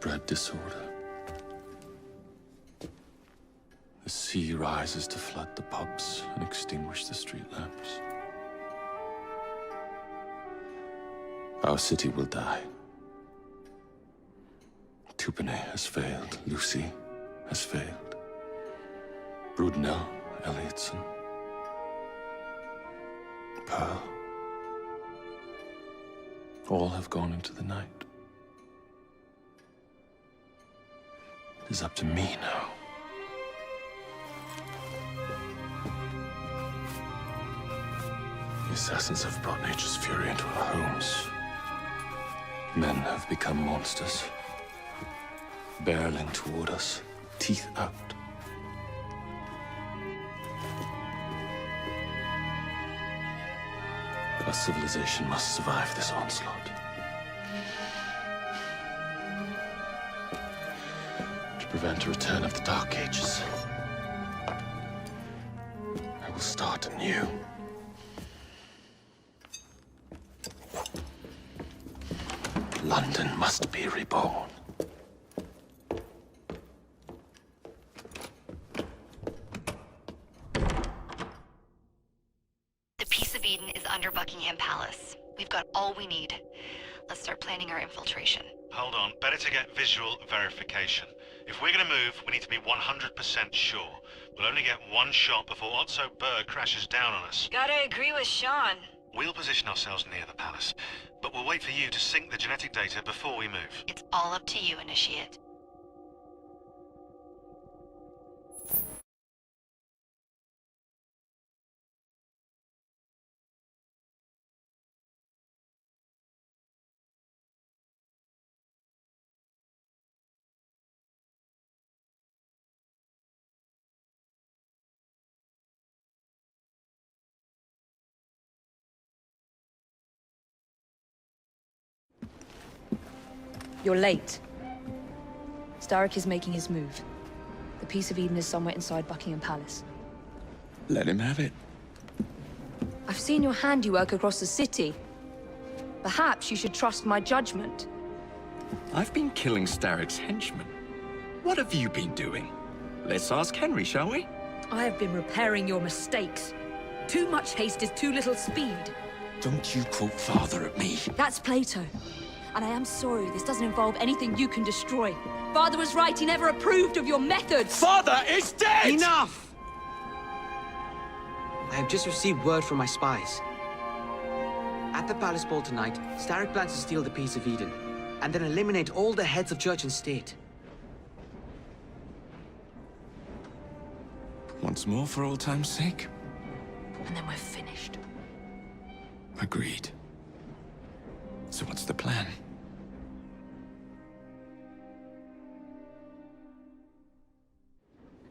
bred disorder. The sea rises to flood the pubs and extinguish the street lamps. Our city will die. Tupene has failed. Lucy has failed. Brudnell, Elliotson, Pearl. All have gone into the night. It is up to me now. The assassins have brought nature's fury into our homes. Men have become monsters, barreling toward us, teeth out. Our civilization must survive this onslaught. To prevent a return of the Dark Ages, I will start anew. London must be reborn. The Peace of Eden is under Buckingham Palace. We've got all we need. Let's start planning our infiltration. Hold on, better to get visual verification. If we're gonna move, we need to be 100% sure. We'll only get one shot before Otso Berg crashes down on us. Gotta agree with Sean. We'll position ourselves near the palace, but we'll wait for you to sync the genetic data before we move. It's all up to you, Initiate. You're late. Starrick is making his move. The Peace of Eden is somewhere inside Buckingham Palace. Let him have it. I've seen your handiwork across the city. Perhaps you should trust my judgment. I've been killing Starrick's henchmen. What have you been doing? Let's ask Henry, shall we? I have been repairing your mistakes. Too much haste is too little speed. Don't you quote father at me. That's Plato. And I am sorry this doesn't involve anything you can destroy. Father was right, he never approved of your methods! Father is dead! Enough! I have just received word from my spies. At the palace ball tonight, Starrick plans to steal the Peace of Eden, and then eliminate all the heads of church and state. Once more for old time's sake? And then we're finished. Agreed. So what's the plan?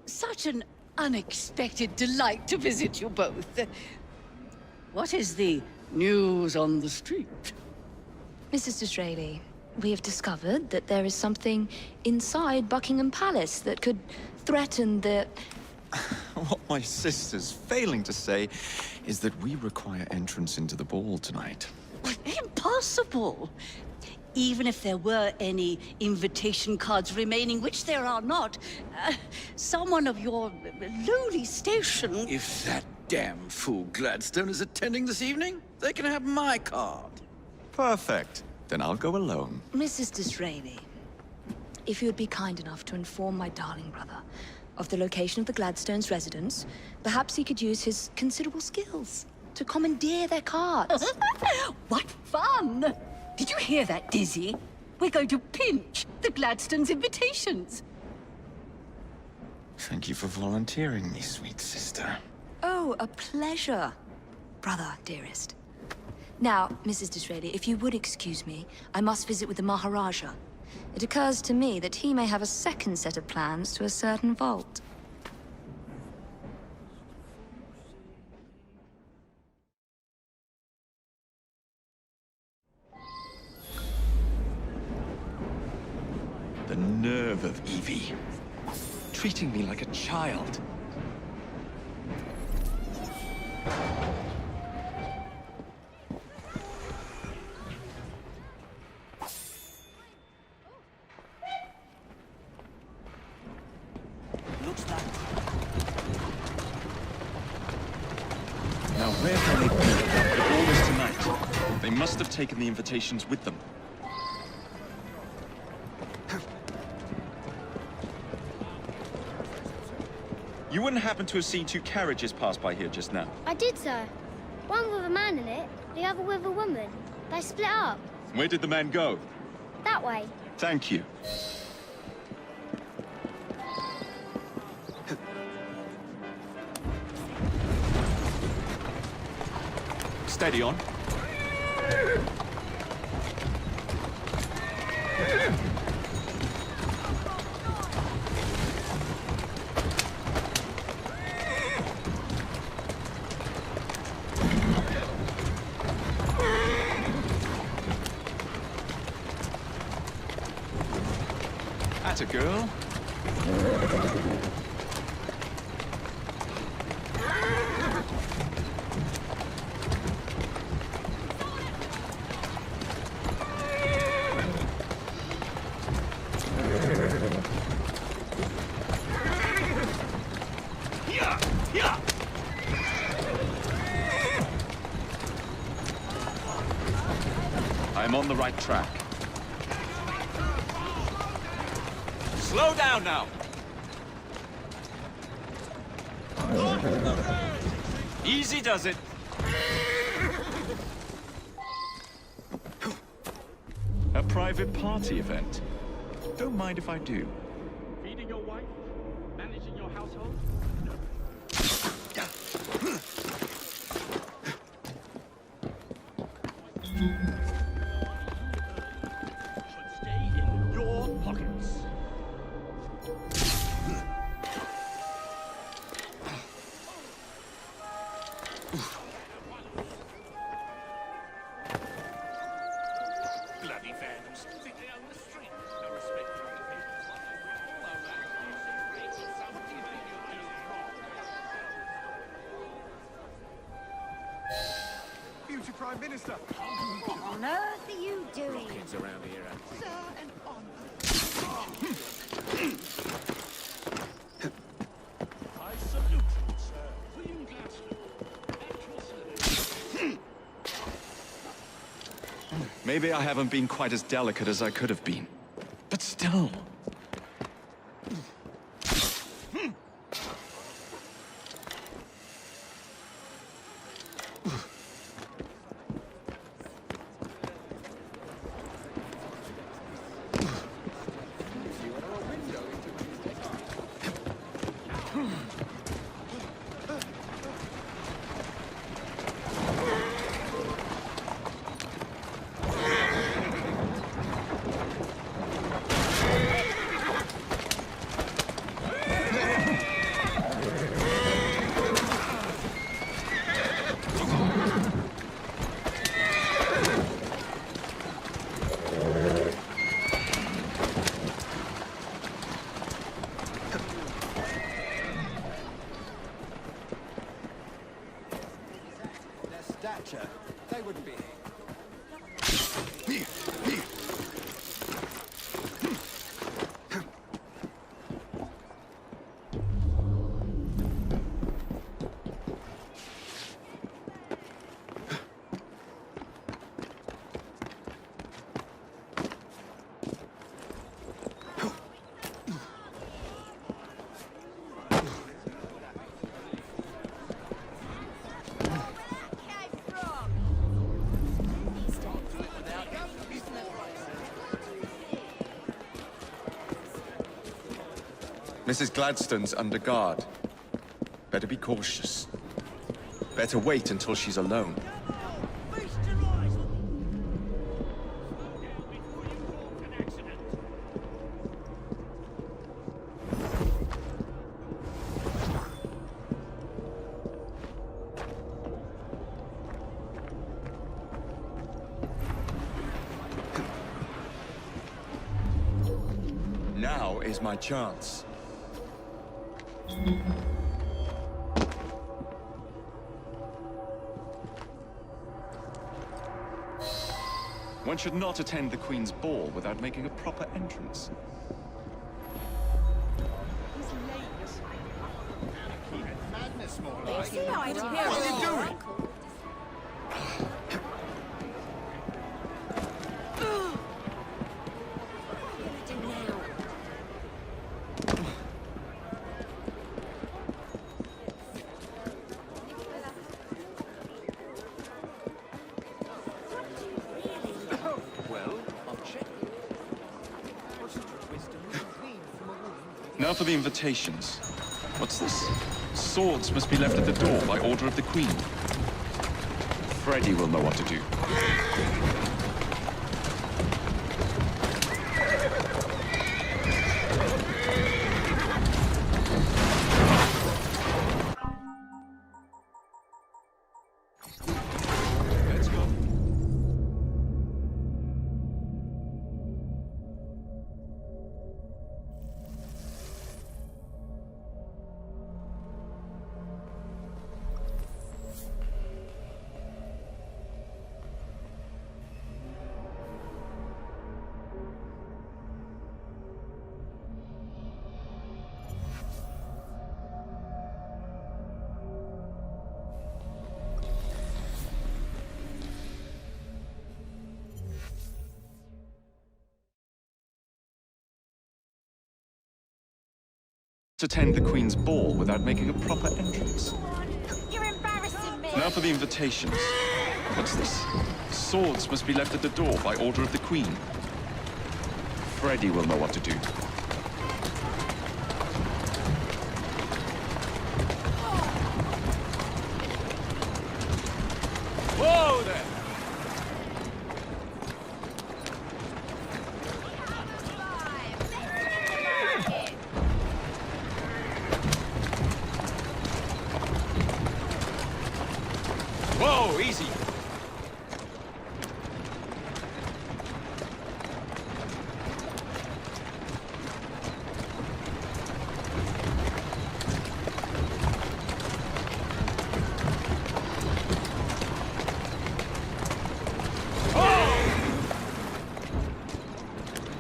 Such an unexpected delight to visit you both. What is the news on the street? Mrs. Disraeli, we have discovered that there is something inside Buckingham Palace that could threaten the... What my sister's failing to say is that we require entrance into the ball tonight. Impossible! Even if there were any invitation cards remaining, which there are not, someone of your lowly station... If that damn fool Gladstone is attending this evening, they can have my card. Perfect. Then I'll go alone. Mrs. Disraeli, if you would be kind enough to inform my darling brother of the location of the Gladstone's residence, perhaps he could use his considerable skills to commandeer their cards. What fun! Did you hear that, Dizzy? We're going to pinch the Gladstone's invitations. Thank you for volunteering me, sweet sister. Oh, a pleasure, brother, dearest. Now, Mrs. Disraeli, if you would excuse me, I must visit with the Maharaja. It occurs to me that he may have a second set of plans to a certain vault. The nerve of Evie. Treating me like a child. Now, where can they be? The ball is tonight. They must have taken the invitations with them. You wouldn't happen to have seen two carriages pass by here just now? I did, sir. One with a man in it, the other with a woman. They split up. Where did the man go? That way. Thank you. Steady on. Atta girl. I'm on the right track. Slow down now. Easy does it. A private party event. Don't mind if I do. Feeding your wife? Managing your household? Should stay in your pockets. Bloody vandals. Think they own the street. No respect for other people's lives. All over abuse and rape. What do you think you're doing wrong? Future Prime Minister! What on earth are you doing? Kids around here. I salute you, sir. William Gladstone. At your service. Maybe I haven't been quite as delicate as I could have been. But still. Their stature, they wouldn't be. Mrs. Gladstone's under guard. Better be cautious. Better wait until she's alone. Now is my chance. One should not attend the Queen's ball without making a proper entrance. What are you doing? Now for the invitations. What's this? Swords must be left at the door by order of the Queen. Freddy will know what to do. Let's go. Attend the Queen's ball without making a proper entrance. You're embarrassing me. Now for the invitations. What's this? Swords must be left at the door by order of the Queen. Freddy will know what to do. Whoa there! Whoa, easy.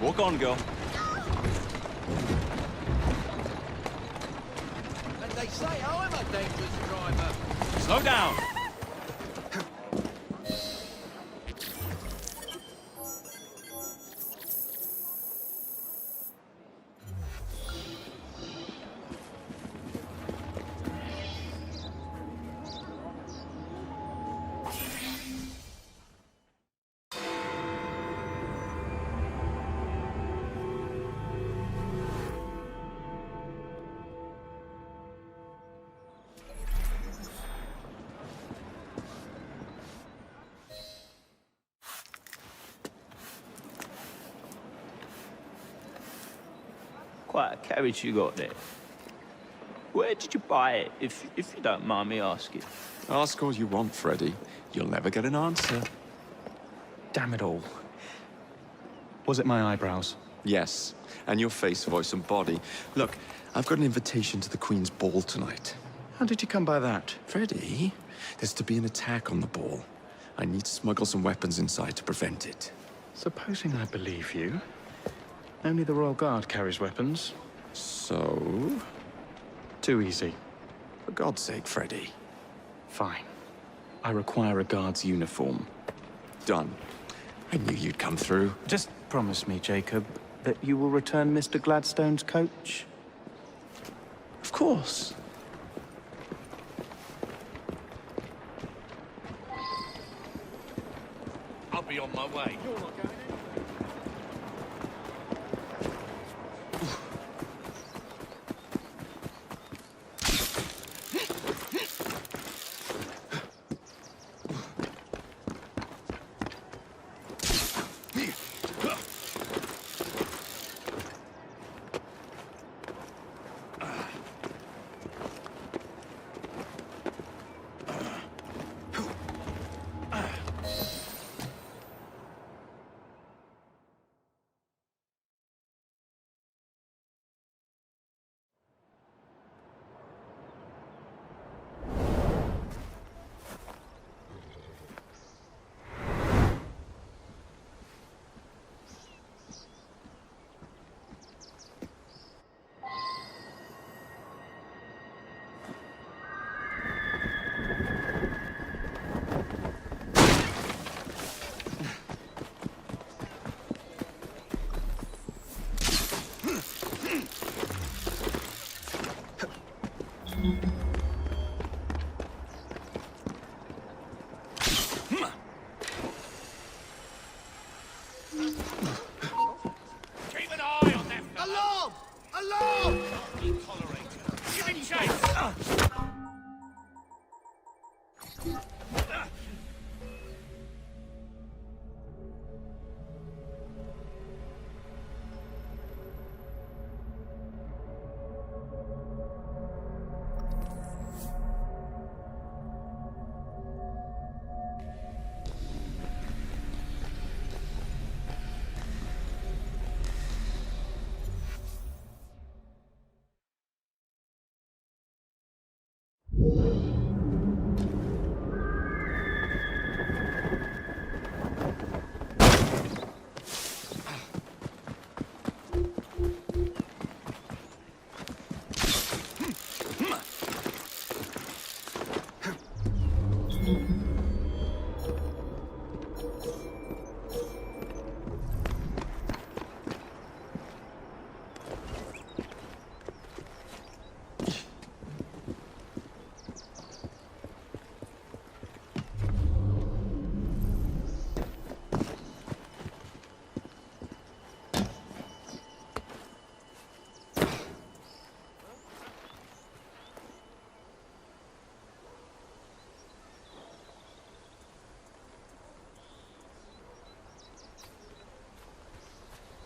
Walk on, girl. And they say I'm a dangerous driver. Slow down. Quite a carriage you got there. Where did you buy it, if you don't mind me asking? Ask all you want, Freddy. You'll never get an answer. Damn it all. Was it my eyebrows? Yes, and your face, voice, and body. Look, I've got an invitation to the Queen's ball tonight. How did you come by that? Freddy, there's to be an attack on the ball. I need to smuggle some weapons inside to prevent it. Supposing I believe you, only the Royal Guard carries weapons. So? Too easy. For God's sake, Freddy. Fine. I require a guard's uniform. Done. I knew you'd come through. Just promise me, Jacob, that you will return Mr. Gladstone's coach. Of course. I'll be on my way. You're not going in.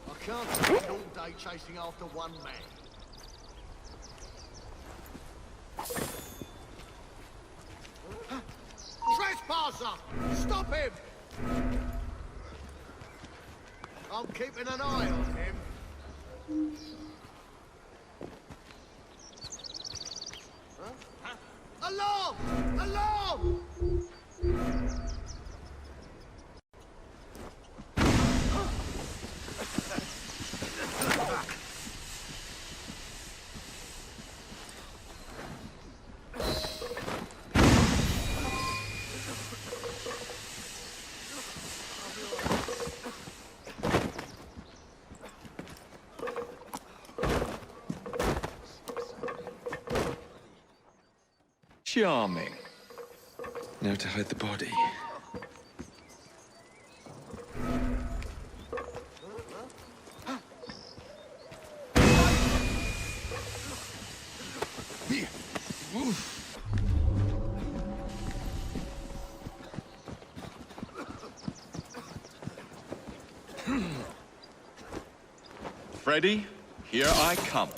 I can't spend all day chasing after one man. Trespasser! Stop him! I'm keeping an eye on him. Huh? Alarm! Alarm! Charming. Now to hide the body. Freddy, here I come.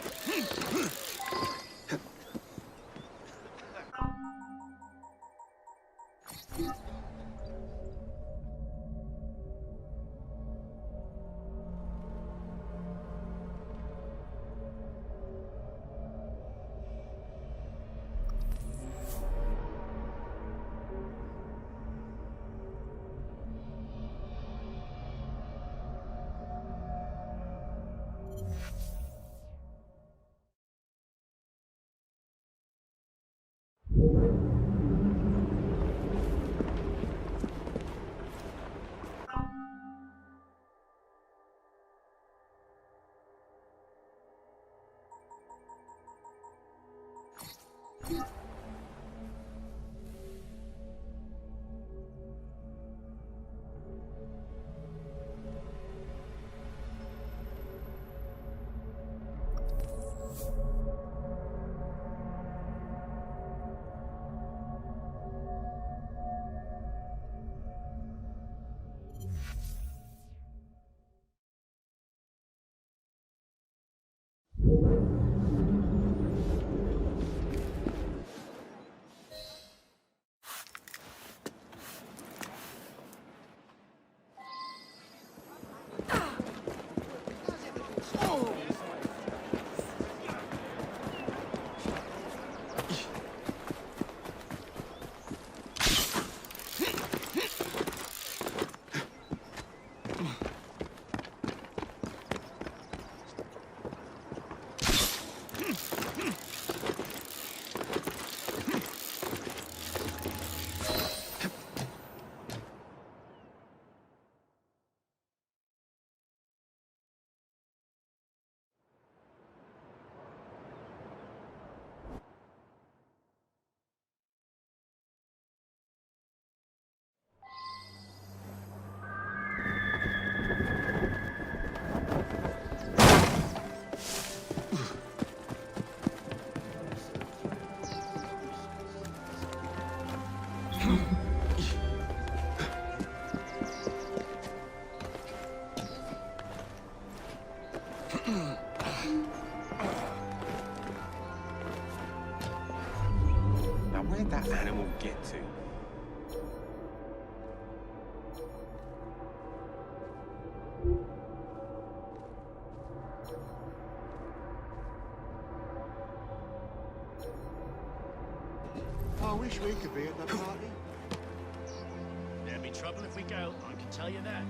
Now where'd that animal get to? I wish we could be at the party. There'll be trouble if we go, I can tell you that.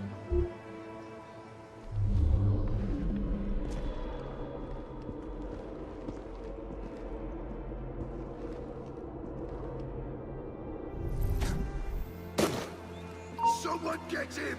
Someone get him!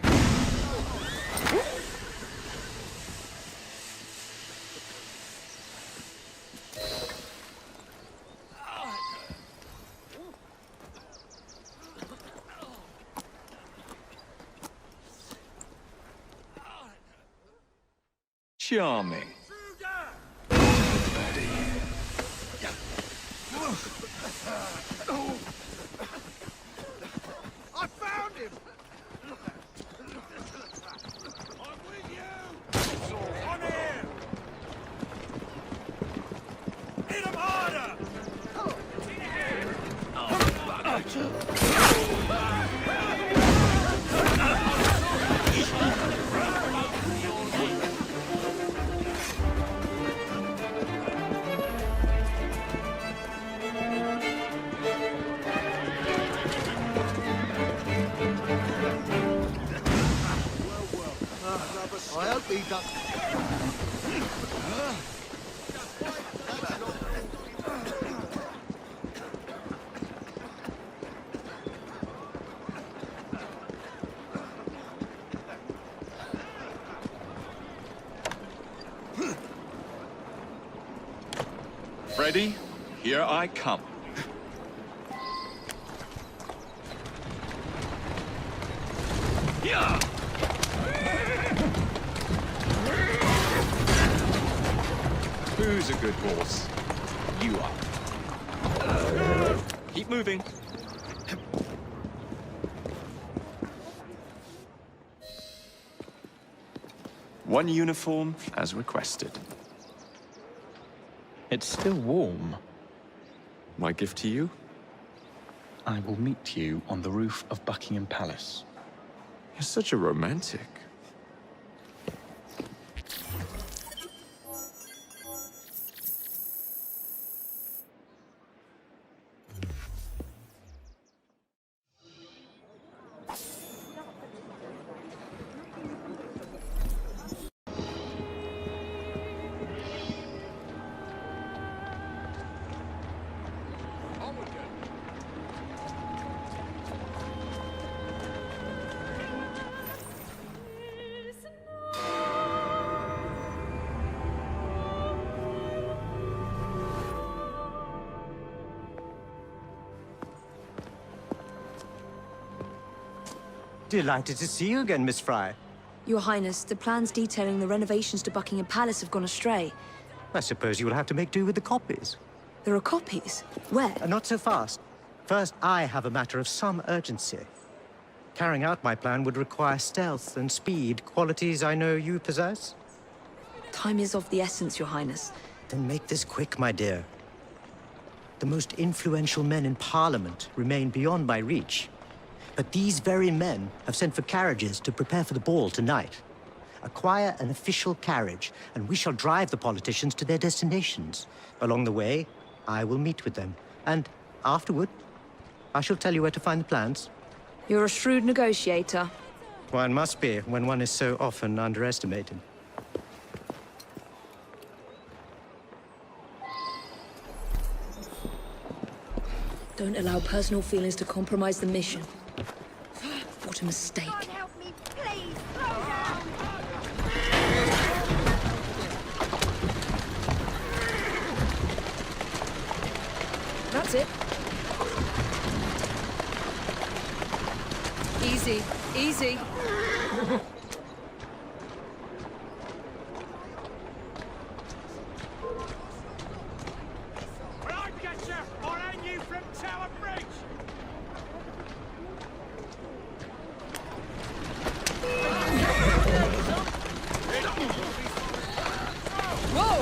Charming. I found him! I'm with you! On here! Hit him harder! I hope he does. Freddy, here I come. Yeah. Who's a good horse? You are. Keep moving. One uniform as requested. It's still warm. My gift to you? I will meet you on the roof of Buckingham Palace. You're such a romantic. Delighted to see you again, Miss Fry. Your Highness, the plans detailing the renovations to Buckingham Palace have gone astray. I suppose you will have to make do with the copies. There are copies? Where? Not so fast. First, I have a matter of some urgency. Carrying out my plan would require stealth and speed, qualities I know you possess. Time is of the essence, Your Highness. Then make this quick, my dear. The most influential men in Parliament remain beyond my reach. But these very men have sent for carriages to prepare for the ball tonight. Acquire an official carriage, and we shall drive the politicians to their destinations. Along the way, I will meet with them. And afterward, I shall tell you where to find the plans. You're a shrewd negotiator. One must be when one is so often underestimated. Don't allow personal feelings to compromise the mission. What a mistake. Help me, please. Slow down. That's it. Easy, easy. When I get you, I'll hang you from Tower Bridge! Whoa!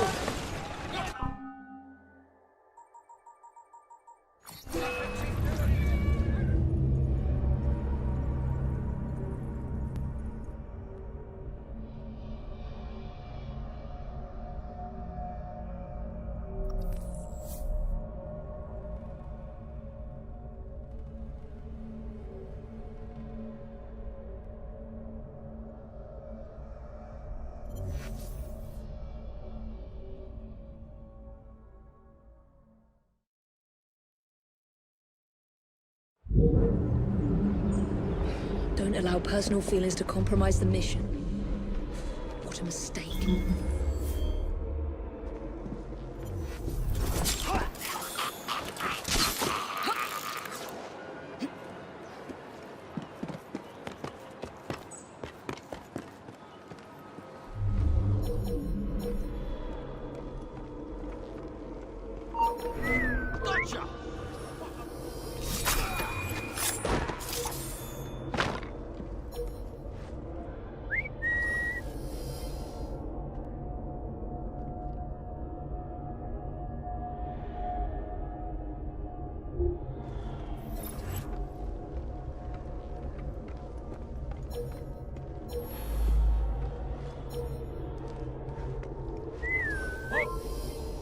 Don't allow personal feelings to compromise the mission. What a mistake.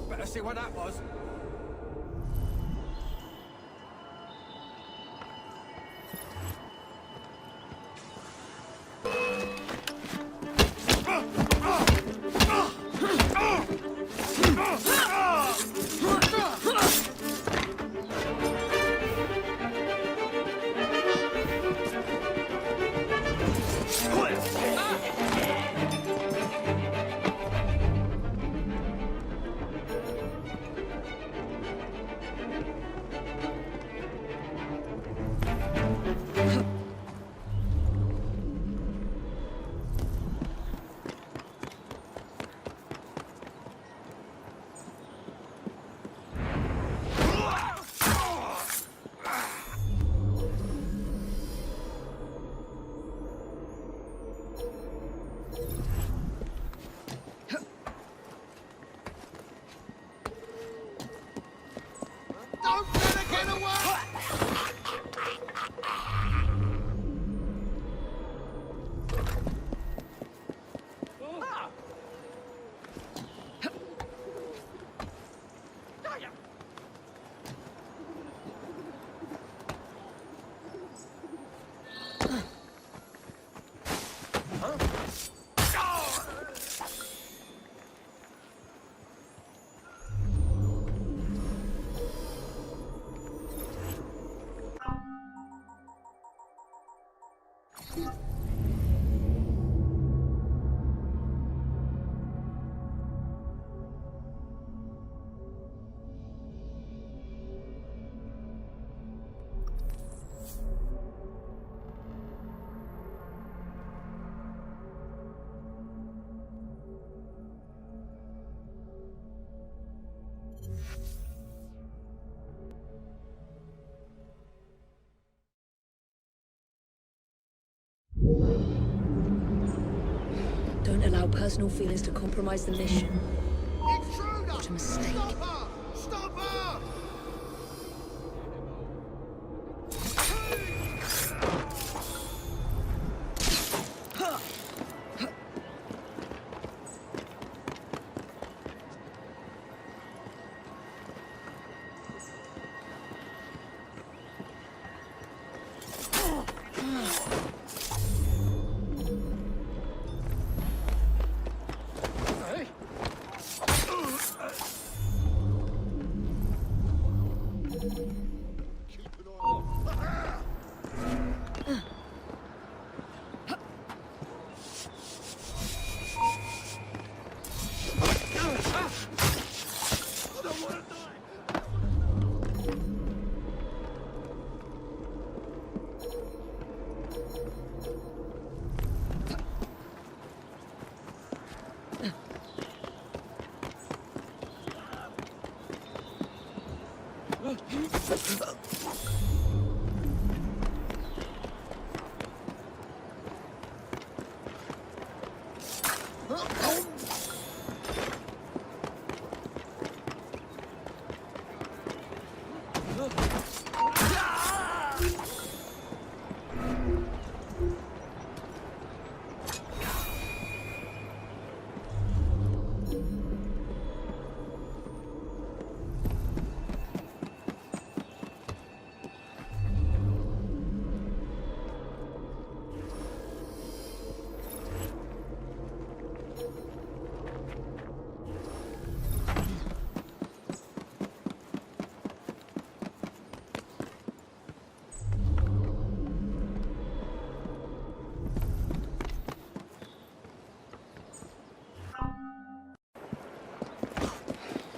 Better see what that was. Don't let her get away! Don't allow personal feelings to compromise the mission. Intruder! What a mistake. Stop her! Stop her!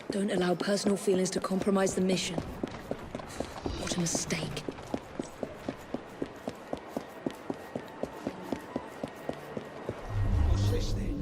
Don't allow personal feelings to compromise the mission. What a mistake. What's this then?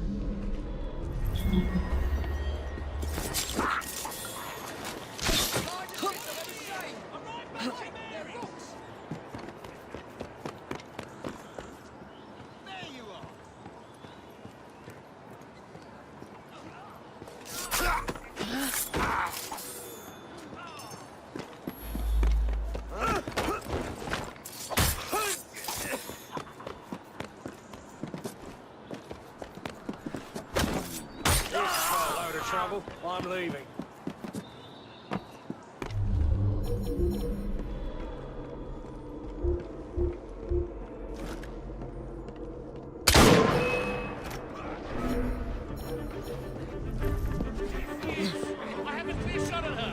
Trouble. I'm leaving. I have a clear shot at her.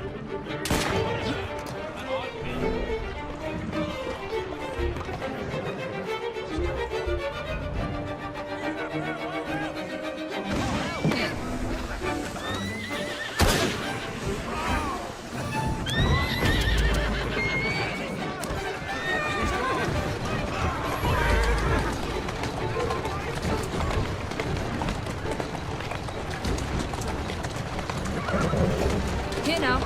Here now.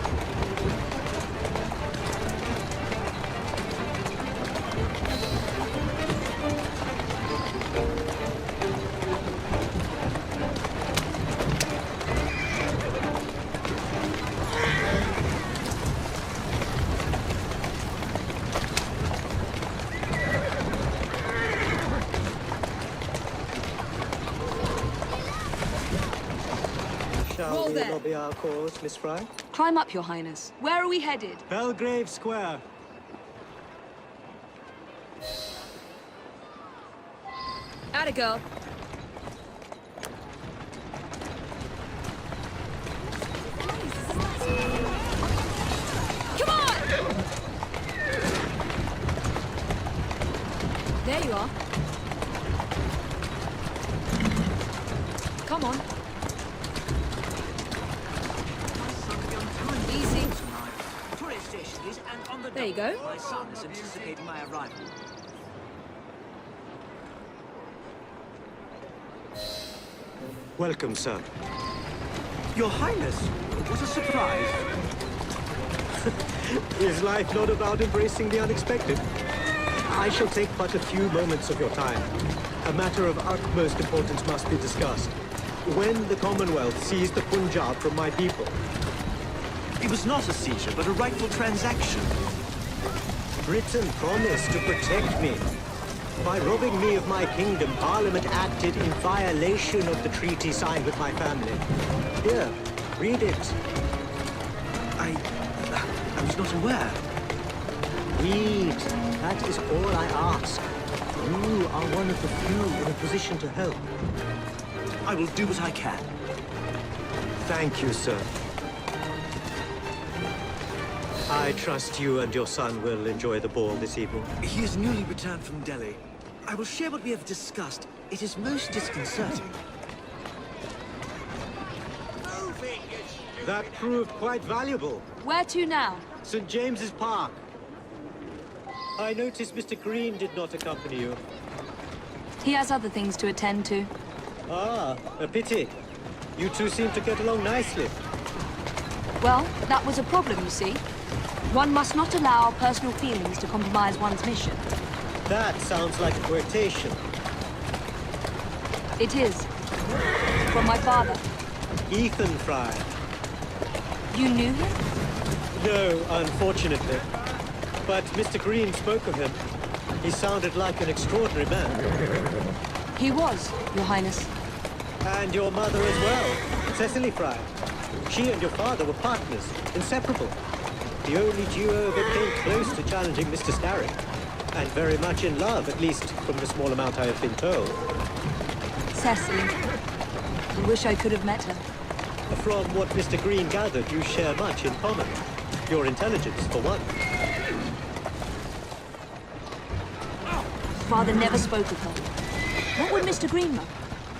Shall we lobby our cause, Miss Fry? Climb up, Your Highness. Where are we headed? Belgrave Square. Atta girl. Come on! There you are. Come on. Easy. Tourist station is and on the There you go. My son is anticipating my arrival. Welcome, sir. Your Highness, what a surprise. Is life not about embracing the unexpected? I shall take but a few moments of your time. A matter of utmost importance must be discussed. When the Commonwealth seized the Punjab from my people, It was not a seizure, but a rightful transaction. Britain promised to protect me. By robbing me of my kingdom, Parliament acted in violation of the treaty signed with my family. Here, read it. I was not aware. Read. That is all I ask. You are one of the few in a position to help. I will do what I can. Thank you, sir. I trust you and your son will enjoy the ball this evening. He is newly returned from Delhi. I will share what we have discussed. It is most disconcerting. That proved quite valuable. Where to now? St. James's Park. I noticed Mr. Green did not accompany you. He has other things to attend to. Ah, a pity. You two seem to get along nicely. Well, that was a problem, you see. One must not allow personal feelings to compromise one's mission. That sounds like a quotation. It is. From my father. Ethan Fry. You knew him? No, unfortunately. But Mr. Green spoke of him. He sounded like an extraordinary man. He was, Your Highness. And your mother as well, Cecily Fry. She and your father were partners, inseparable. The only duo that came close to challenging Mr. Starrick. And very much in love, at least from the small amount I have been told. Cecily. I wish I could have met her. From what Mr. Green gathered, you share much in common. Your intelligence, for one. Father never spoke of her. What would Mr. Green know?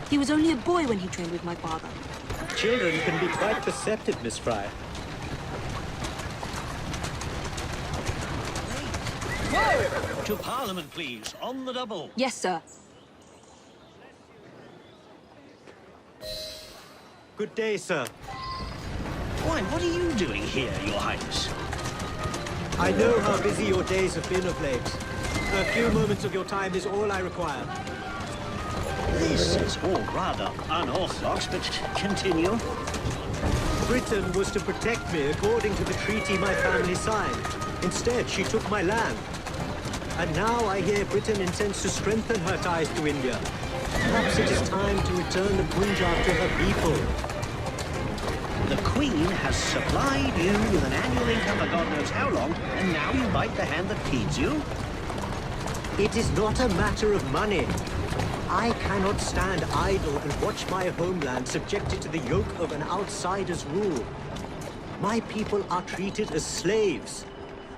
He was only a boy when he trained with my father. children can be quite perceptive, Miss Fry. Whoa! To Parliament, please. On the double. Yes, sir. Good day, sir. Why, what are you doing here, Your Highness? I know how busy your days have been of late. A few moments of your time is all I require. This is all rather unorthodox, but continue. Britain was to protect me according to the treaty my family signed. Instead, she took my land. And now I hear Britain intends to strengthen her ties to India. Perhaps it is time to return the Punjab to her people. The Queen has supplied you with an annual income for God knows how long, and now you bite the hand that feeds you? It is not a matter of money. I cannot stand idle and watch my homeland subjected to the yoke of an outsider's rule. My people are treated as slaves.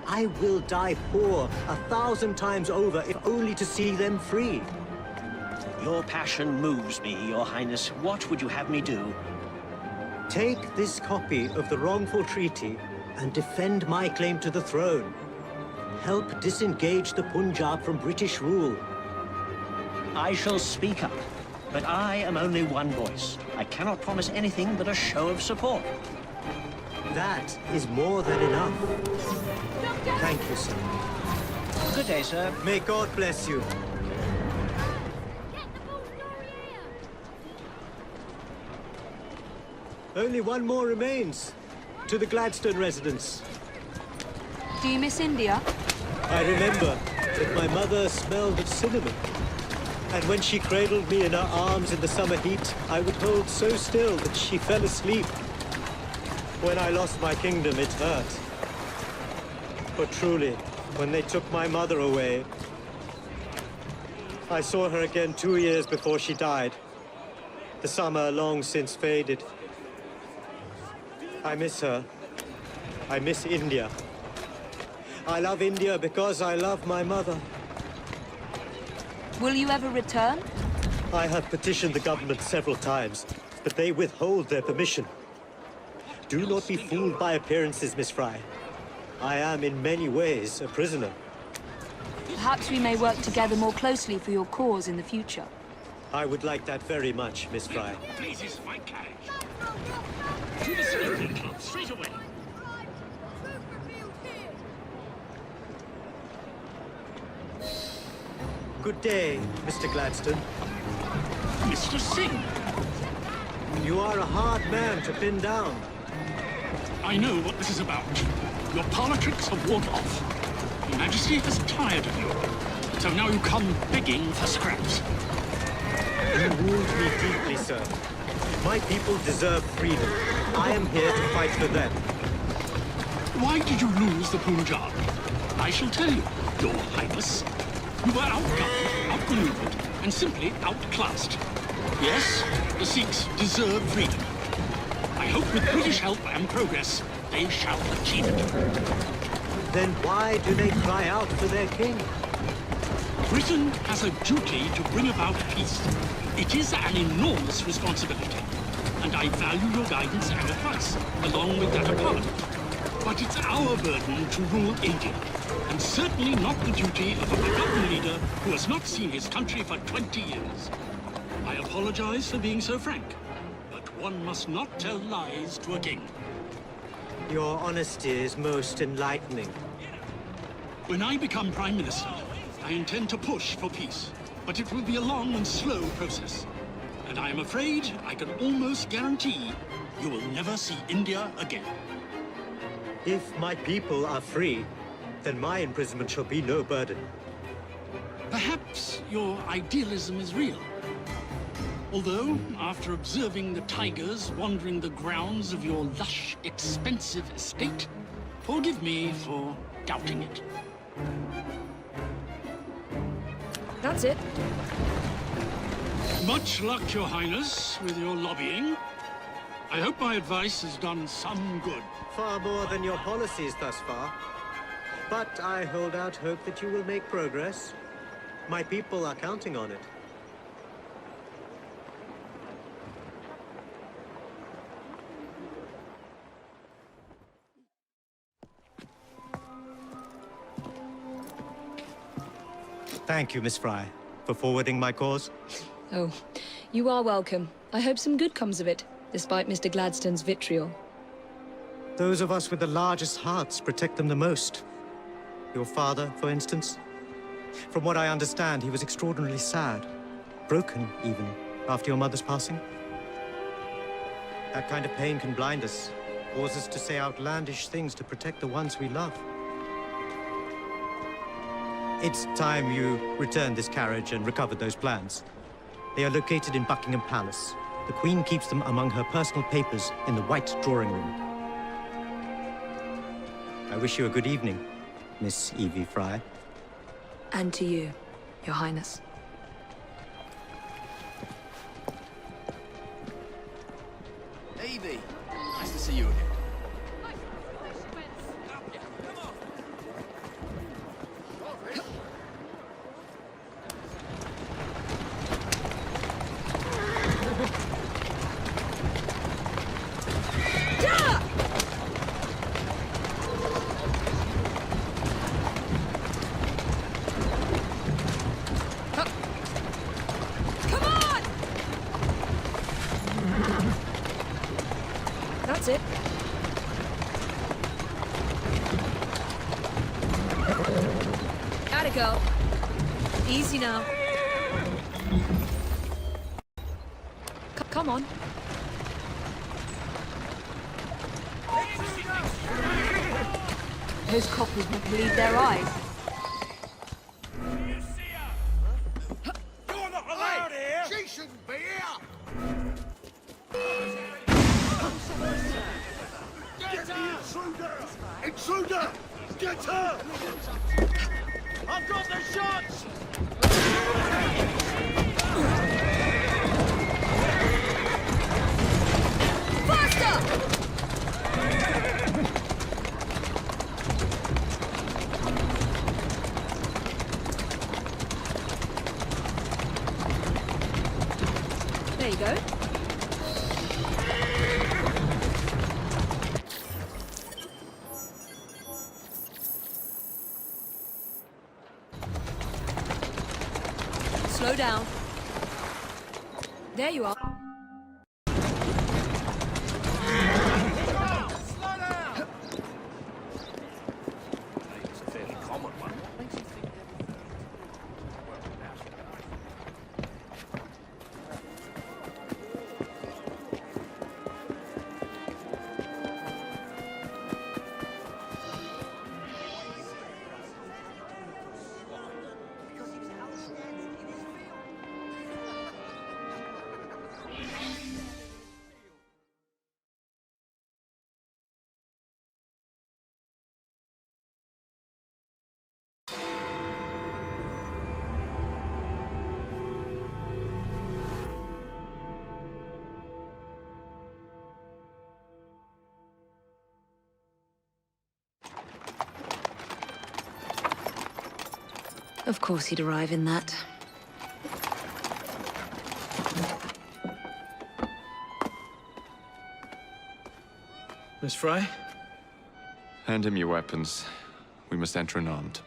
I will die poor 1,000 times over if only to see them free. Your passion moves me, Your Highness. What would you have me do? Take this copy of the wrongful treaty and defend my claim to the throne. Help disengage the Punjab from British rule. I shall speak up, but I am only one voice. I cannot promise anything but a show of support. That is more than enough. Thank you, sir. Good day, sir. May God bless you. Only one more remains. To the Gladstone residence. Do you miss India? I remember that my mother smelled of cinnamon. And when she cradled me in her arms in the summer heat, I would hold so still that she fell asleep. When I lost my kingdom, it hurt. But truly, when they took my mother away, I saw her again 2 years before she died. The summer long since faded. I miss her. I miss India. I love India because I love my mother. Will you ever return? I have petitioned the government several times, but they withhold their permission. Do not be fooled by appearances, Miss Fry. I am in many ways a prisoner. Perhaps we may work together more closely for your cause in the future. I would like that very much, Miss Fry. Please, is my carriage. To the Syndicate Club, straight away. Good day, Mr. Gladstone. Mr. Singh. You are a hard man to pin down. I know what this is about. Your politics have worn off. Your Majesty is tired of you. So now you come begging for scraps. You wound me deeply, sir. My people deserve freedom. I am here to fight for them. Why did you lose the Punjab? I shall tell you, Your Highness. You were outgunned, outmaneuvered, and simply outclassed. Yes, the Sikhs deserve freedom. I hope with British help and progress, they shall achieve it. Then why do they cry out for their king? Britain has a duty to bring about peace. It is an enormous responsibility, and I value your guidance and advice, along with that of Parliament. But it's our burden to rule India, and certainly not the duty of a forgotten leader who has not seen his country for 20 years. I apologize for being so frank, but one must not tell lies to a king. Your honesty is most enlightening. When I become Prime Minister, I intend to push for peace, but it will be a long and slow process. And I am afraid I can almost guarantee you will never see India again. If my people are free, then my imprisonment shall be no burden. Perhaps your idealism is real. Although, after observing the tigers wandering the grounds of your lush, expensive estate, forgive me for doubting it. That's it. Much luck, Your Highness, with your lobbying. I hope my advice has done some good. Far more than your policies thus far. But I hold out hope that you will make progress. My people are counting on it. Thank you, Miss Fry, for forwarding my cause. Oh, you are welcome. I hope some good comes of it, despite Mr. Gladstone's vitriol. Those of us with the largest hearts protect them the most. Your father, for instance. From what I understand, he was extraordinarily sad. Broken, even, after your mother's passing. That kind of pain can blind us, cause us to say outlandish things to protect the ones we love. It's time you returned this carriage and recovered those plans. They are located in Buckingham Palace. The Queen keeps them among her personal papers in the White Drawing Room. I wish you a good evening, Miss Evie Fry. And to you, Your Highness. Evie, nice to see you again. That's it. Gotta go. Easy now. Come on. Those coppers won't believe their eyes. You're not allowed here! She shouldn't be here! Get the intruder! Intruder! Get her! I've got the shots! Faster! There you go. Slow down. There you are. Of course he'd arrive in that. Miss Fry? Hand him your weapons. We must enter unarmed.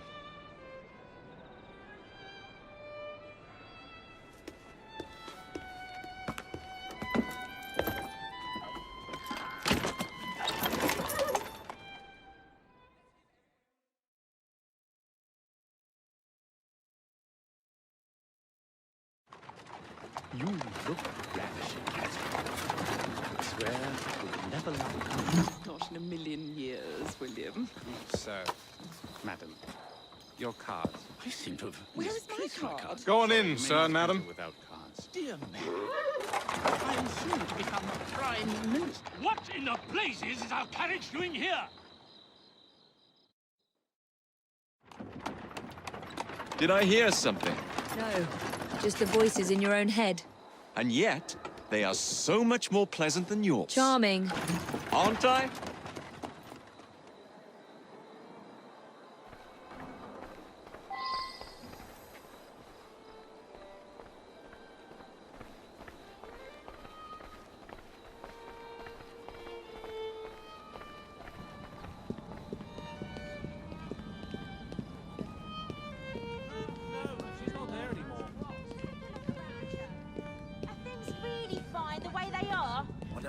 You look ravishing, Catherine. I swear I would never love Not in a million years, William. Sir, madam, your cards. I seem to have Where's my misplaced card? Go on in, sir, madam. Without cards. Dear man, I am soon to become Prime Minister. What in the blazes is our carriage doing here? Did I hear something? No, just the voices in your own head. And yet, they are so much more pleasant than yours. Charming. Aren't I?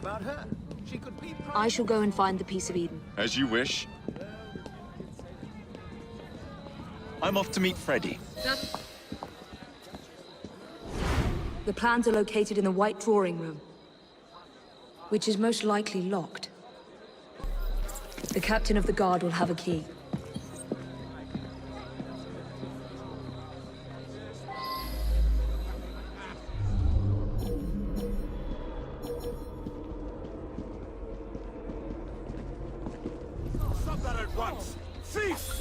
about her. She could be... I shall go and find the Piece of Eden. As you wish. I'm off to meet Freddy. The plans are located in the White Drawing Room, which is most likely locked. The captain of the guard will have a key. Stop that at once! Cease!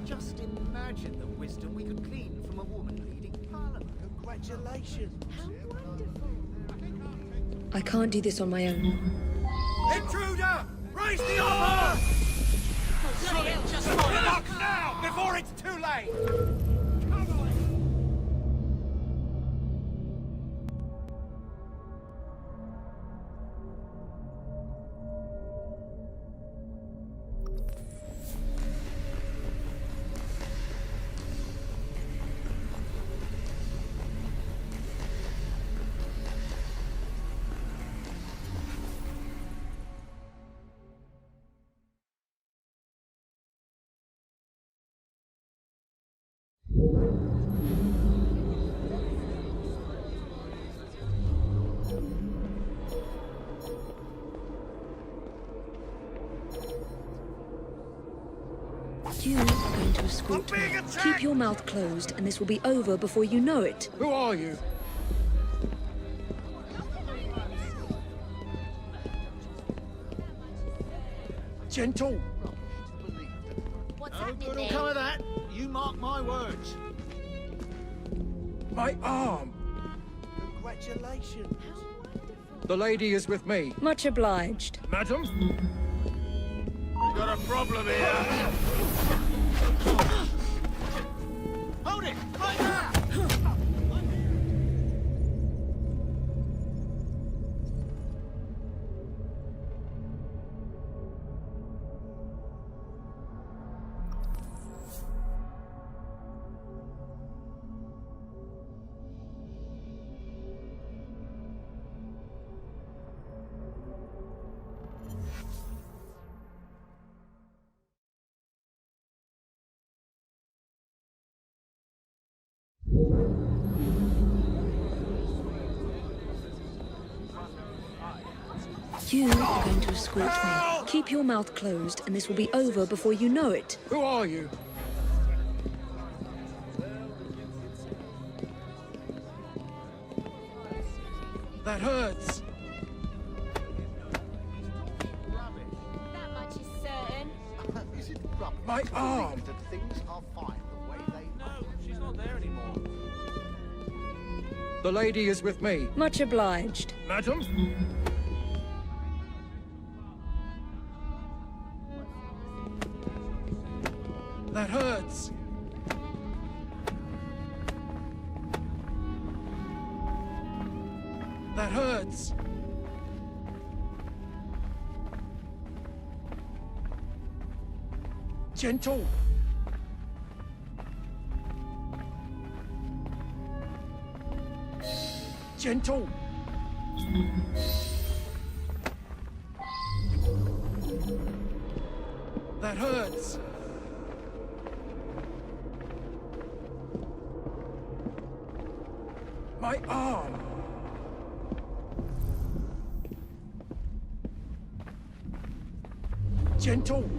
Just imagine the wisdom we could glean from a woman leading Parliament. Congratulations! How wonderful! I can't do this on my own. Intruder! Raise the armor! Just lock now, before it's too late! You are going to escort me. Keep your mouth closed, and this will be over before you know it. Who are you? Gentle. What's No happening good will there? come of that. You mark my words. My arm. Congratulations. The lady is with me. Much obliged. Madam? Got a problem here. Hold it! Right there! You are going to escort me. Keep your mouth closed, and this will be over before you know it. Who are you? That hurts. That much is certain. Is it rubbish? My arm. That things are fine the way they. No, she's not there anymore. The lady is with me. Much obliged. Madam? That hurts. That hurts. Gentle. Gentle. That hurts. My arm. Gentle.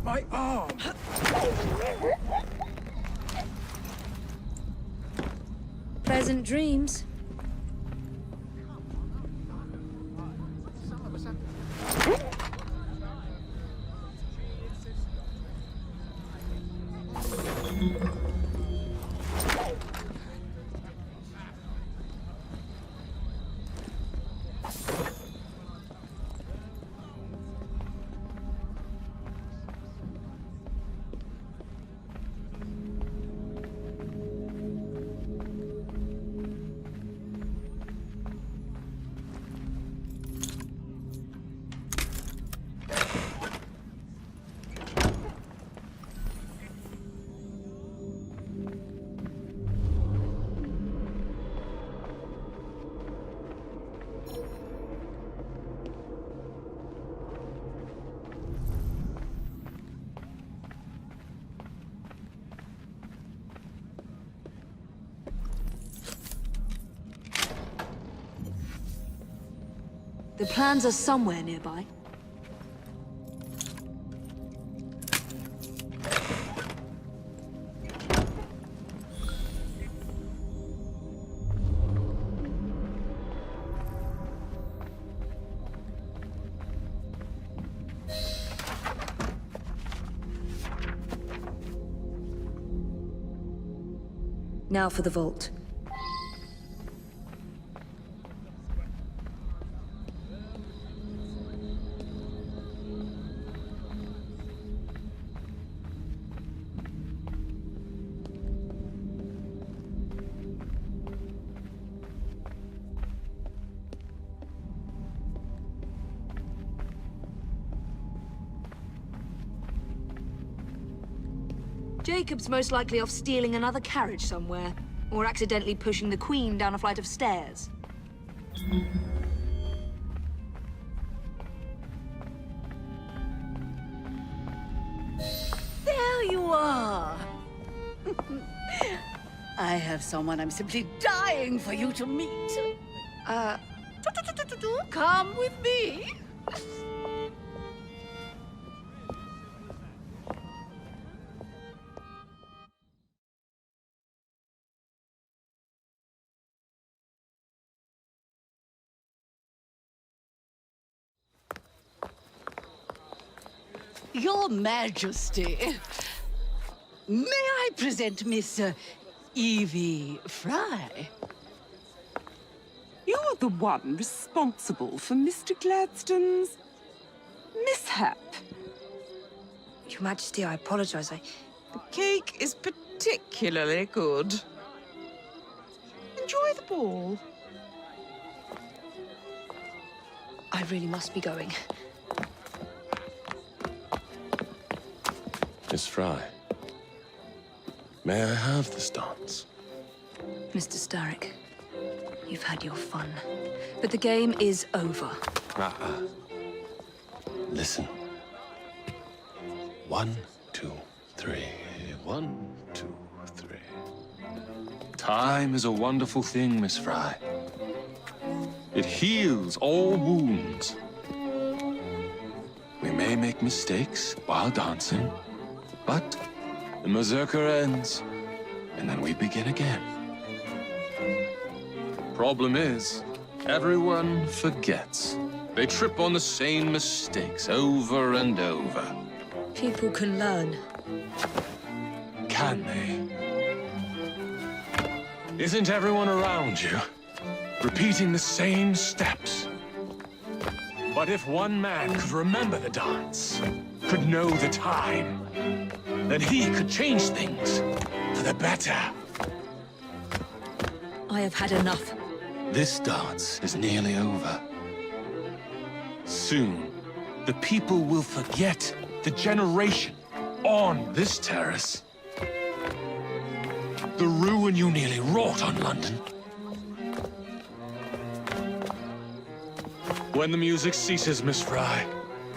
My arm. Pleasant dreams. Your plans are somewhere nearby. Now for the vault. Jacob's most likely off stealing another carriage somewhere, or accidentally pushing the Queen down a flight of stairs. There you are! I have someone I'm simply dying for you to meet. Come with me. Your Majesty, may I present Miss Evie Fry? You're the one responsible for Mr. Gladstone's mishap. Your Majesty, I apologize. The cake is particularly good. Enjoy the ball. I really must be going. Miss Fry, may I have this dance? Mr. Starrick, you've had your fun, but the game is over. Listen. 1, 2, 3. 1, 2, 3. Time is a wonderful thing, Miss Fry. It heals all wounds. We may make mistakes while dancing, but the Berserker ends, and then we begin again. Problem is, everyone forgets. They trip on the same mistakes over and over. People can learn. Can they? Isn't everyone around you repeating the same steps? But if one man could remember the dance, could know the time, then he could change things for the better. I have had enough. This dance is nearly over. Soon, the people will forget the generation on this terrace. The ruin you nearly wrought on London. When the music ceases, Miss Fry,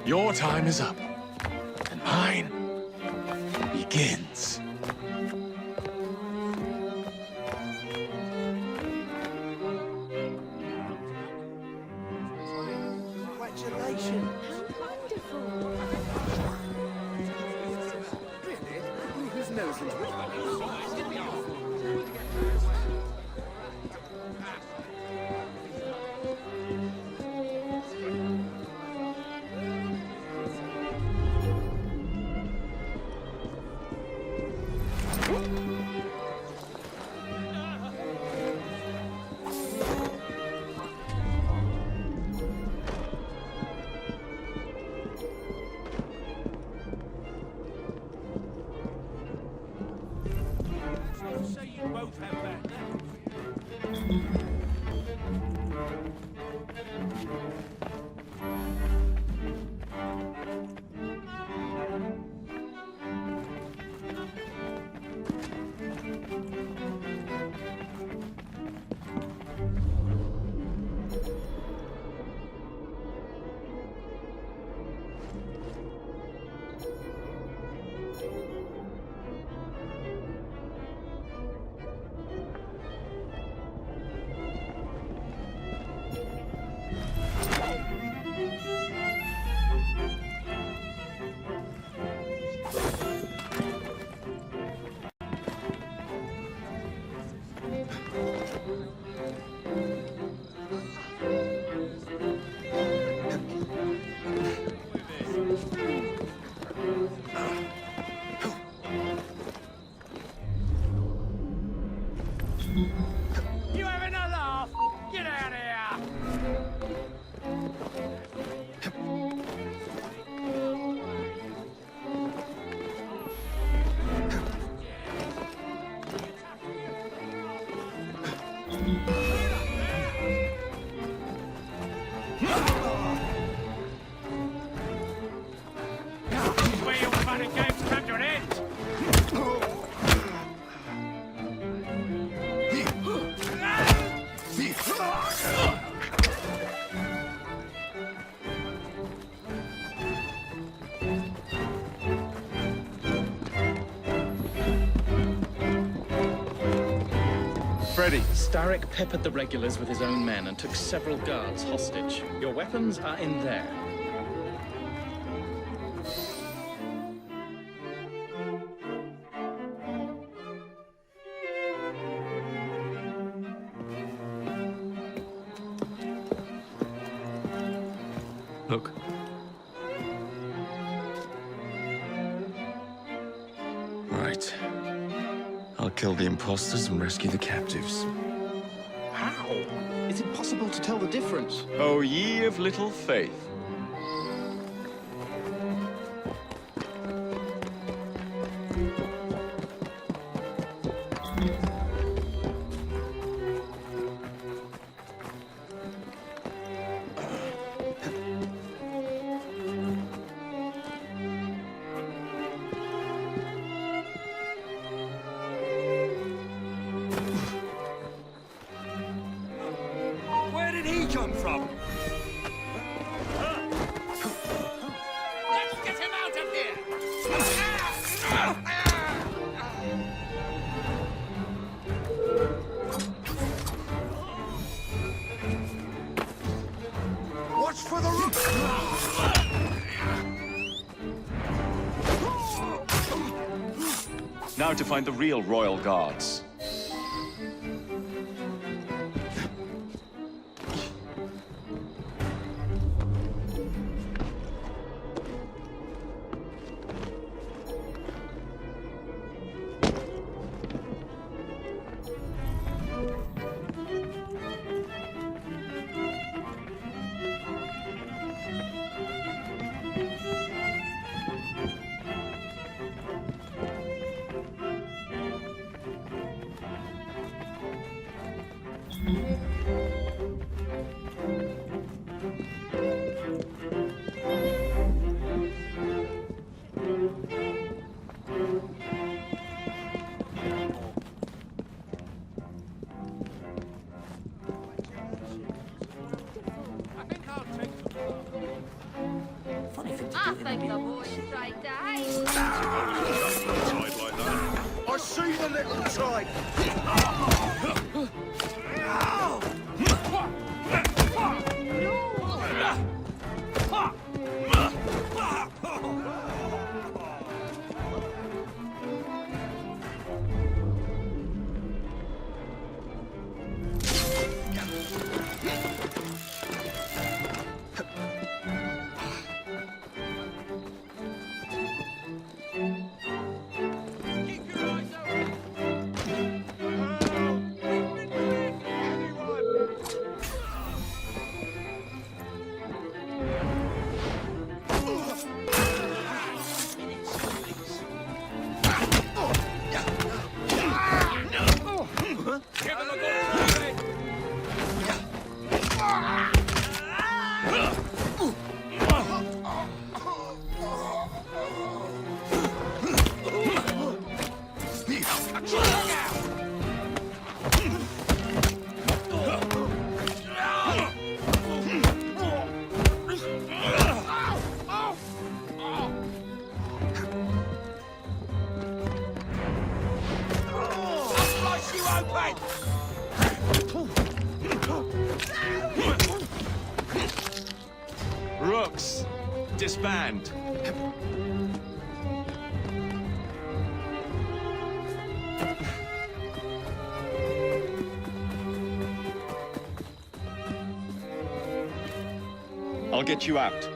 your time is up, and mine begins. Congratulations. Wonderful. Really? Whose nose is which? Say you both have that. You having a laugh? Get out of here! Where your fun and games come to an end. Freddy. Starrick peppered the regulars with his own men and took several guards hostage. Your weapons are in there. Look. Right. I'll kill the imposters and rescue the captives. How? It's impossible to tell the difference. Oh, ye of little faith. Where did he come from? Let's get him out of here! Watch for the roof! Now to find the real royal guards. I think the boys tried to hide. I see the little tribe. Rooks, disband. I'll get you out.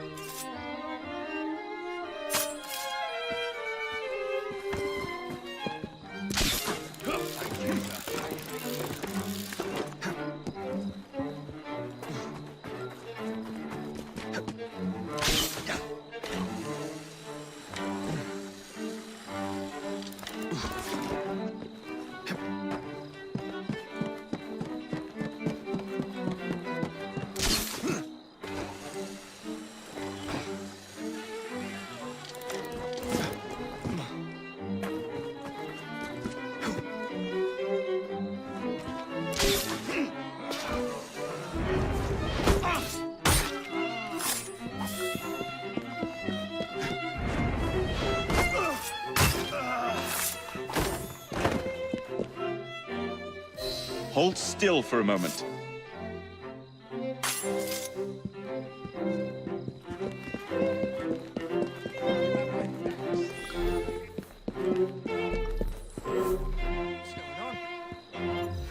Hold still for a moment.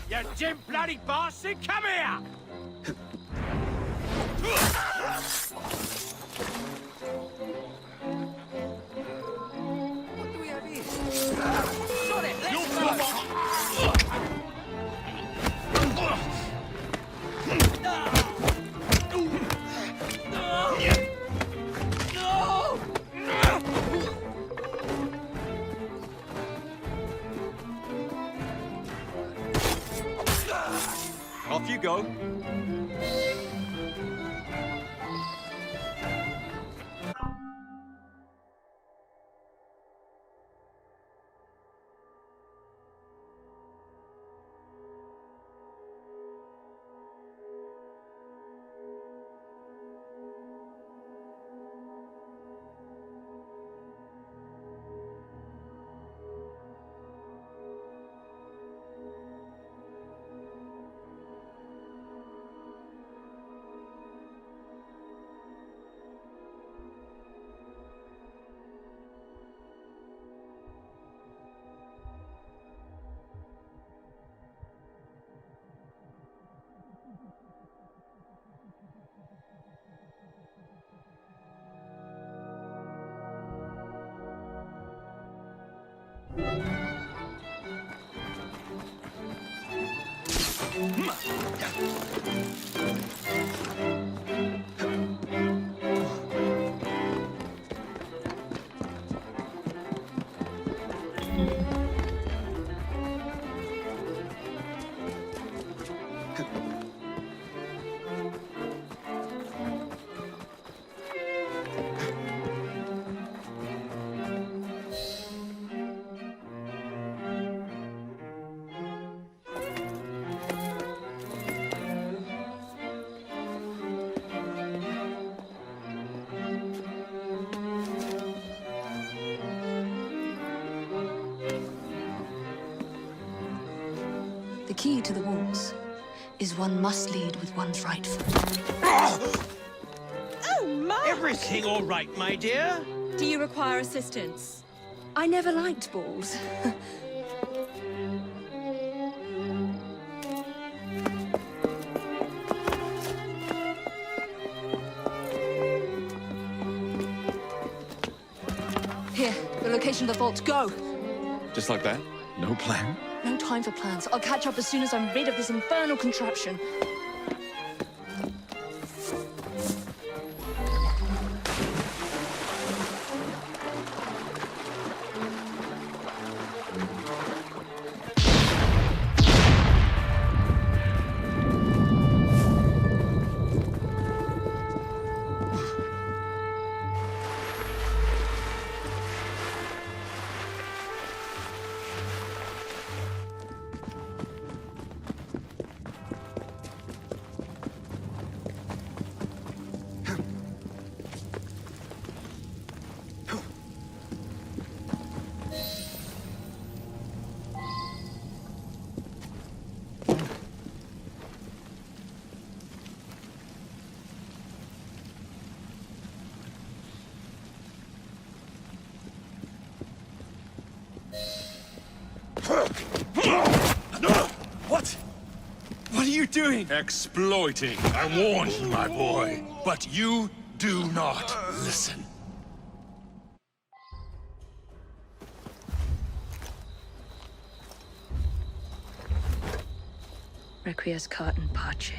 You Jim bloody bastard, come here! What do we have here? Shut it, let's go! Off you go. The key to the walls is one must lead with one's right foot. Oh, my! Everything all right, my dear? Do you require assistance? I never liked balls. Here, the location of the vault. Go! Just like that? No plan? No time for plans. I'll catch up as soon as I'm rid of this infernal contraption. What? What are you doing? Exploiting. I warned you, my boy. But you do not listen. Requiescat in pace.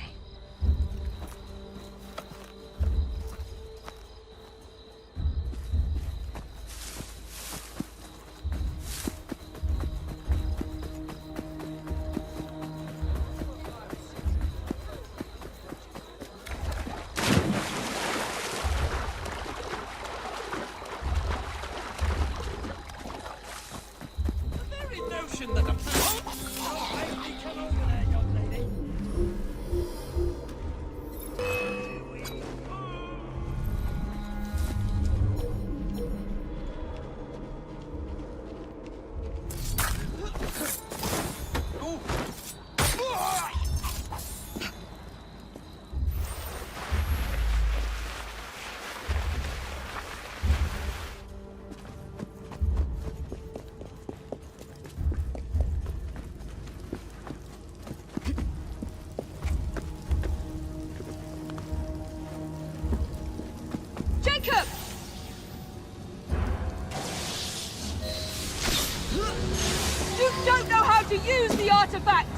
artifact!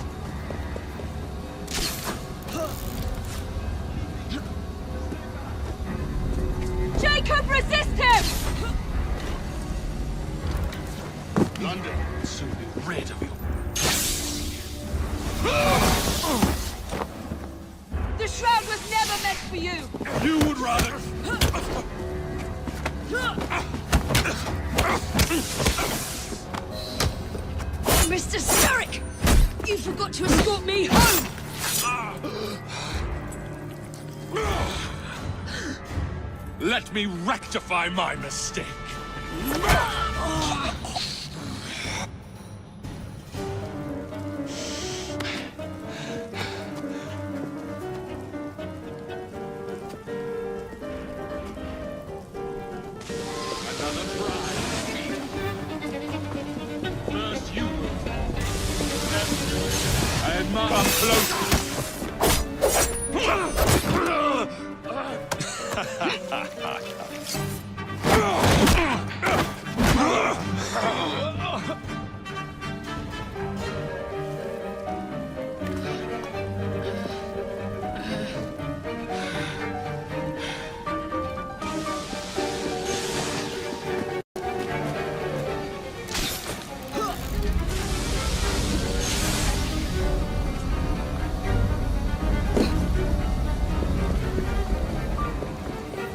Jacob, resist him! London will soon be rid of you. The shroud was never meant for you! You would rather... Mr. Starrick! You forgot to escort me home! Let me rectify my mistake. Another prize. First you will fall. Then I admire. Come closer.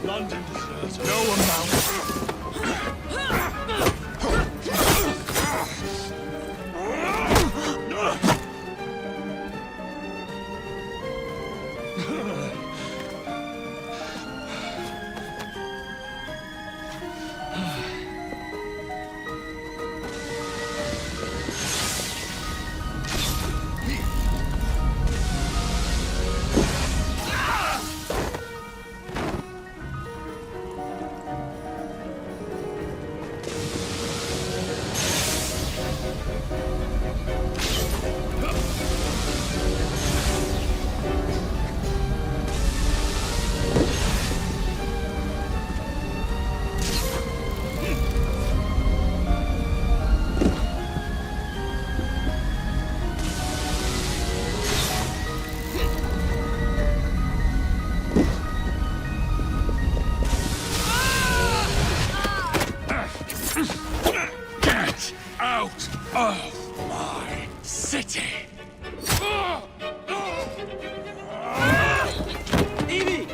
London deserves no amount. Get out of my city! Evie!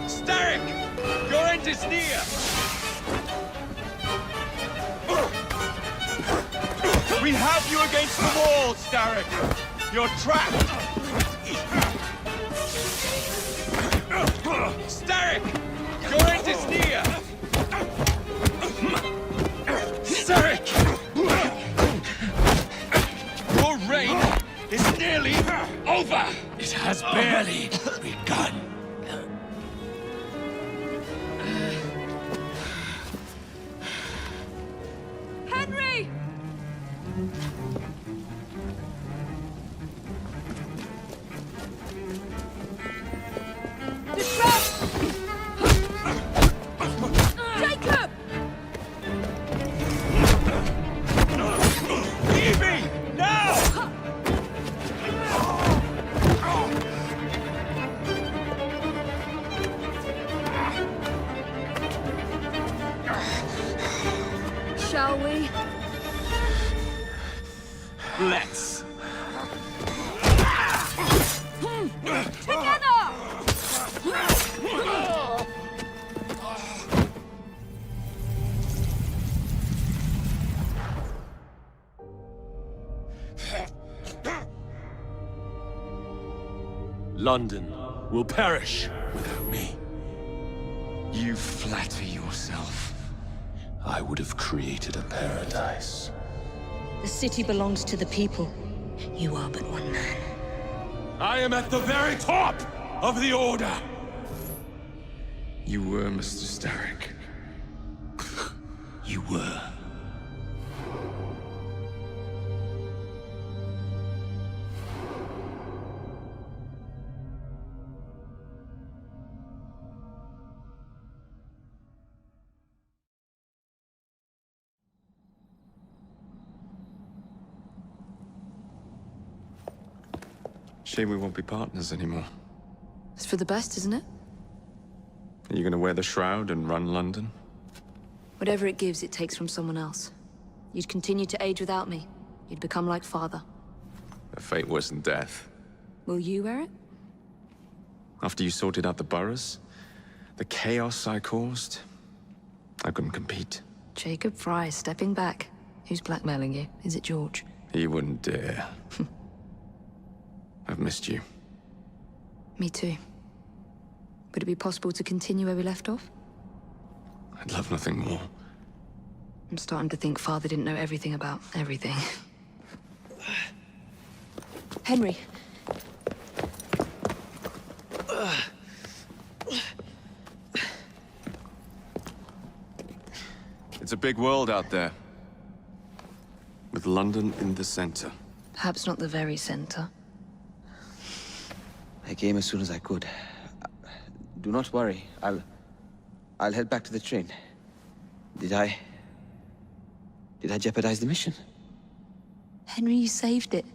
Starrick! Your end is near! We have you against the wall, Starrick! You're trapped! Starrick! Your end is near! Starrick! Your reign is nearly over! It has barely begun. Henry! The trap! Jacob! Evie! Now! Shall we? Let's. Together! London will perish without me. You flatter yourself. I would have created a paradise. The city belongs to the people. You are but one man. I am at the very top of the Order! You were, Mr. Starrick. You were. Shame we won't be partners anymore. It's for the best, isn't it? Are you gonna wear the shroud and run London? Whatever it gives, it takes from someone else. You'd continue to age without me. You'd become like father. A fate worse than death. Will you wear it? After you sorted out the boroughs, the chaos I caused, I couldn't compete. Jacob Fry stepping back. Who's blackmailing you? Is it George? He wouldn't dare. I've missed you. Me too. Would it be possible to continue where we left off? I'd love nothing more. I'm starting to think Father didn't know everything about everything. Henry. It's a big world out there. With London in the center. Perhaps not the very center. I came as soon as I could. Do not worry. I'll head back to the train. Did I jeopardize the mission? Henry, you saved it.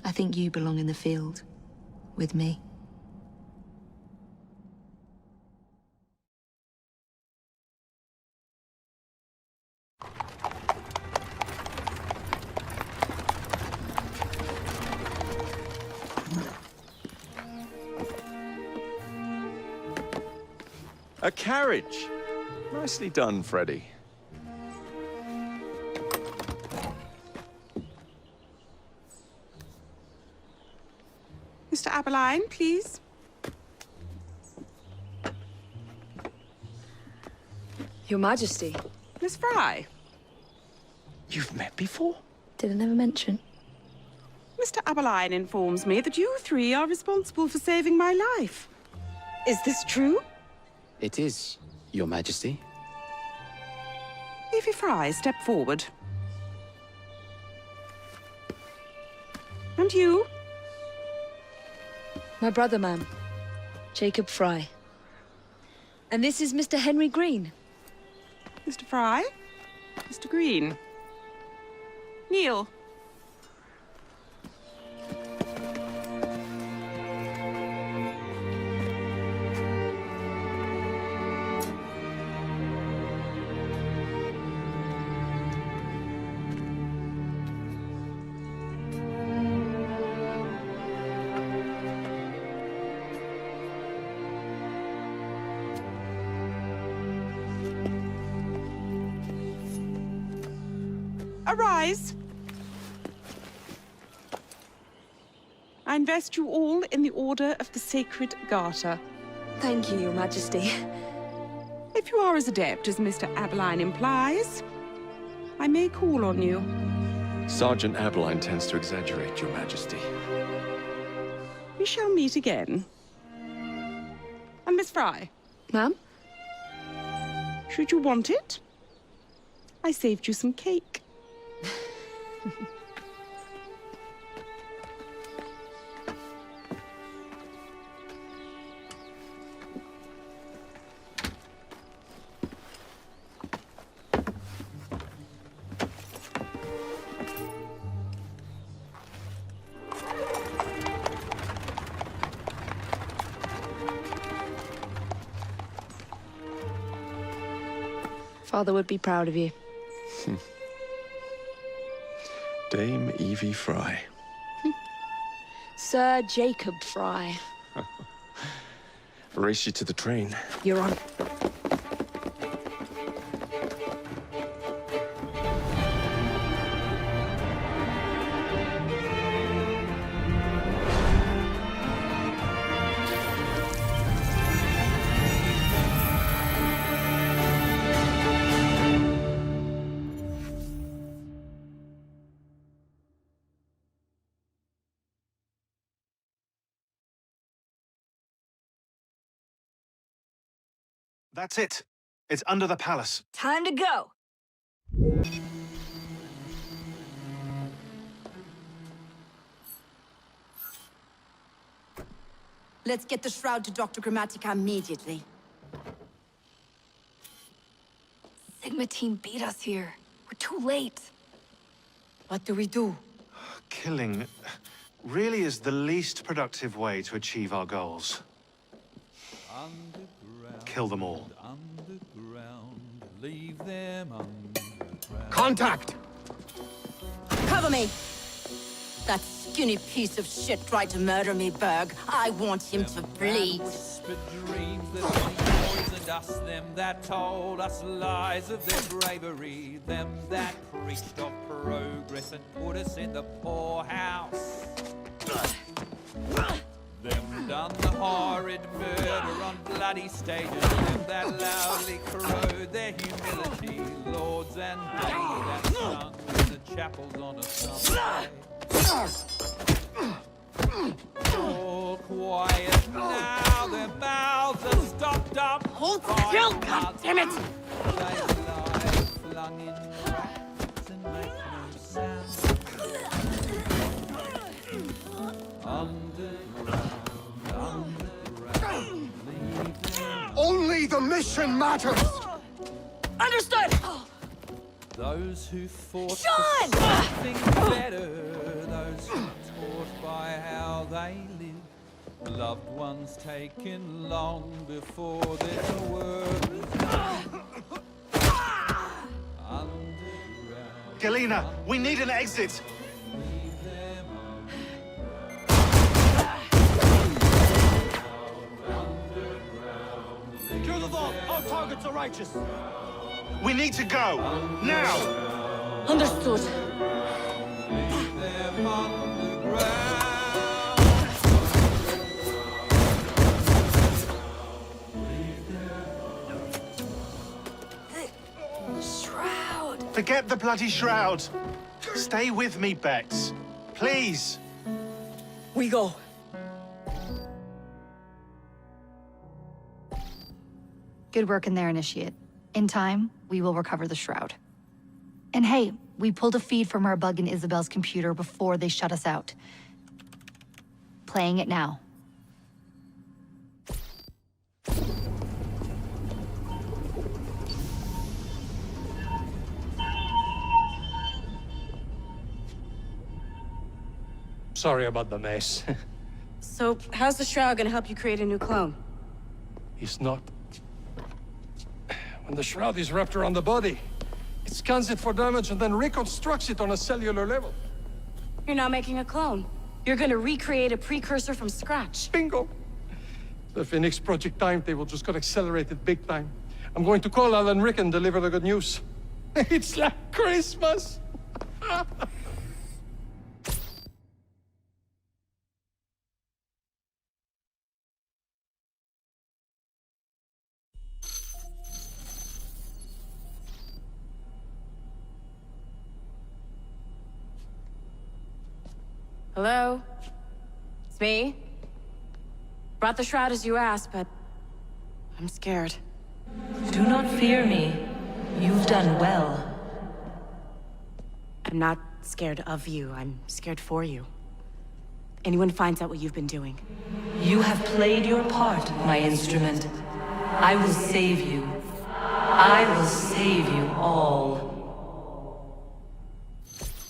I think you belong in the field. With me. A carriage! Nicely done, Freddy. Mr. Aberline, please. Your Majesty. Miss Fry. You've met before? Did I never mention? Mr. Aberline informs me that you three are responsible for saving my life. Is this true? It is, Your Majesty. Evie Fry, step forward. And you? My brother, ma'am. Jacob Fry. And this is Mr. Henry Green. Mr. Fry? Mr. Green? Kneel. Arise. I invest you all in the Order of the Sacred Garter. Thank you, Your Majesty. If you are as adept as Mr. Aberline implies, I may call on you. Sergeant Aberline tends to exaggerate, Your Majesty. We shall meet again. And Miss Fry? Ma'am? Should you want it, I saved you some cake. Father would be proud of you. Dame Evie Fry. Sir Jacob Fry. Race you to the train. You're on. That's it. It's under the palace. Time to go. Let's get the shroud to Dr. Grammatica immediately. Sigma team beat us here. too late. What do we do? Killing really is the least productive way to achieve our goals. Kill them all. Leave them underground. Contact! Cover me! That skinny piece of shit tried to murder me, Berg. I want him to bleed. Whispered dreams that only poisoned us, them that told us lies of their bravery, them that preached of progress and put us in the poorhouse. Them done the horrid murder on bloody stages, them that loudly corrode their humility, lords and ladies that sung in the chapels on a summer day. All quiet now, their mouths are stopped up. Hold still, goddammit! They lie flung in racks and make no sound. Underground, Only the mission matters! Understood! those who fought Sean! for something better, those who taught by how they live, loved ones taken long before their word. Galena, we need an exit! Clear the vault! Our targets are righteous! We need to go! Now! Understood. The shroud. Forget the bloody shroud! Stay with me, Bex. Please! We go. Good work in there, Initiate. In time, we will recover the shroud. And hey, we pulled a feed from our bug in Isabel's computer before they shut us out. Playing it now. Sorry about the mess. So, how's the shroud gonna help you create a new clone? It's not. When the shroud is wrapped around the body, it scans it for damage and then reconstructs it on a cellular level. You're not making a clone. You're gonna recreate a precursor from scratch. Bingo! The Phoenix Project timetable just got accelerated big time. I'm going to call Alan Rick and deliver the good news. It's like Christmas! Hello? It's me? Brought the shroud as you asked, but I'm scared. Do not fear me. You've done well. I'm not scared of you. I'm scared for you. Anyone finds out what you've been doing. You have played your part, my instrument. I will save you. I will save you all.